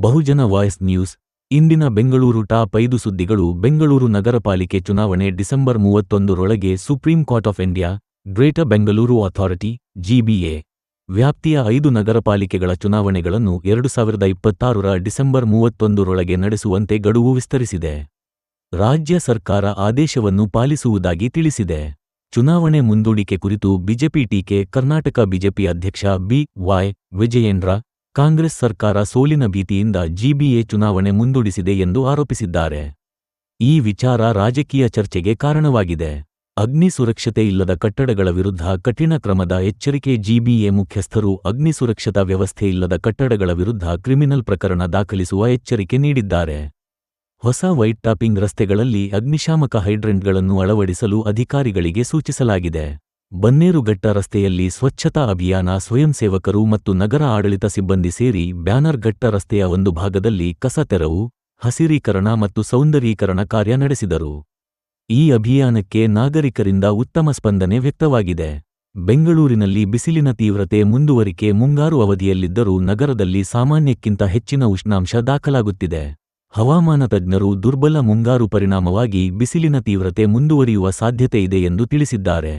ಬಹುಜನ voice news ಇಂದಿನ Bengaluru top 5 ಸುದ್ದಿಗಳು. ಬೆಂಗಳೂರು ನಗರಪಾಲಿಕೆ ಚುನಾವಣೆ ಡಿಸೆಂಬರ್ 31 ರೊಳಗೆ supreme court of India, greater Bengaluru authority (GBA) ವ್ಯಾಪ್ತಿಯ 5 ನಗರಪಾಲಿಕೆಗಳ ಚುನಾವಣೆಗಳನ್ನು 2026ರ ಡಿಸೆಂಬರ್ 31 ರೊಳಗೆ ನಡೆಸುವಂತೆ ಗಡುವು ವಿಸ್ತರಿಸಿದೆ. ರಾಜ್ಯ ಸರ್ಕಾರ ಆದೇಶವನ್ನು ಪಾಲಿಸುವುದಾಗಿ ತಿಳಿಸಿದೆ. ಚುನಾವಣೆ ಮುಂದೂಡಿಕೆ ಕುರಿತು ಬಿಜೆಪಿ ಟೀಕೆ. ಕರ್ನಾಟಕ ಬಿಜೆಪಿ ಅಧ್ಯಕ್ಷ ಬಿ.ವೈ. ವಿಜಯೇಂದ್ರ, ಕಾಂಗ್ರೆಸ್ ಸರ್ಕಾರ ಸೋಲಿನ ಭೀತಿಯಿಂದ ಜಿಬಿಎ ಚುನಾವಣೆ ಮುಂದೂಡಿಸಿದೆ ಎಂದು ಆರೋಪಿಸಿದ್ದಾರೆ. ಈ ವಿಚಾರ ರಾಜಕೀಯ ಚರ್ಚೆಗೆ ಕಾರಣವಾಗಿದೆ. ಅಗ್ನಿ ಸುರಕ್ಷತೆ ಇಲ್ಲದ ಕಟ್ಟಡಗಳ ವಿರುದ್ಧ ಕಠಿಣ ಕ್ರಮದ ಎಚ್ಚರಿಕೆ. ಜಿಬಿಎ ಮುಖ್ಯಸ್ಥರು ಅಗ್ನಿ ಸುರಕ್ಷತಾ ವ್ಯವಸ್ಥೆ ಇಲ್ಲದ ಕಟ್ಟಡಗಳ ವಿರುದ್ಧ ಕ್ರಿಮಿನಲ್ ಪ್ರಕರಣ ದಾಖಲಿಸುವ ಎಚ್ಚರಿಕೆ ನೀಡಿದ್ದಾರೆ. ಹೊಸ ವೈಟ್ ಟಾಪಿಂಗ್ ರಸ್ತೆಗಳಲ್ಲಿ ಅಗ್ನಿಶಾಮಕ ಹೈಡ್ರೆಂಟ್ಗಳನ್ನು ಅಳವಡಿಸಲು ಅಧಿಕಾರಿಗಳಿಗೆ ಸೂಚಿಸಲಾಗಿದೆ. ಬನ್ನೇರುಘಟ್ಟ ರಸ್ತೆಯಲ್ಲಿ ಸ್ವಚ್ಛತಾ ಅಭಿಯಾನ. ಸ್ವಯಂ ಸೇವಕರು ಮತ್ತು ನಗರ ಆಡಳಿತ ಸಿಬ್ಬಂದಿ ಸೇರಿ ಬ್ಯಾನರ್ ಘಟ್ಟ ರಸ್ತೆಯ ಒಂದು ಭಾಗದಲ್ಲಿ ಕಸ ತೆರವು, ಹಸಿರೀಕರಣ ಮತ್ತು ಸೌಂದರೀಕರಣ ಕಾರ್ಯ ನಡೆಸಿದರು. ಈ ಅಭಿಯಾನಕ್ಕೆ ನಾಗರಿಕರಿಂದ ಉತ್ತಮ ಸ್ಪಂದನೆ ವ್ಯಕ್ತವಾಗಿದೆ. ಬೆಂಗಳೂರಿನಲ್ಲಿ ಬಿಸಿಲಿನ ತೀವ್ರತೆ ಮುಂದುವರಿಕೆ. ಮುಂಗಾರು ಅವಧಿಯಲ್ಲಿದ್ದರೂ ನಗರದಲ್ಲಿ ಸಾಮಾನ್ಯಕ್ಕಿಂತ ಹೆಚ್ಚಿನ ಉಷ್ಣಾಂಶ ದಾಖಲಾಗುತ್ತಿದೆ. ಹವಾಮಾನ ತಜ್ಞರು ದುರ್ಬಲ ಮುಂಗಾರು ಪರಿಣಾಮವಾಗಿ ಬಿಸಿಲಿನ ತೀವ್ರತೆ ಮುಂದುವರಿಯುವ ಸಾಧ್ಯತೆಯಿದೆ ಎಂದು ತಿಳಿಸಿದ್ದಾರೆ.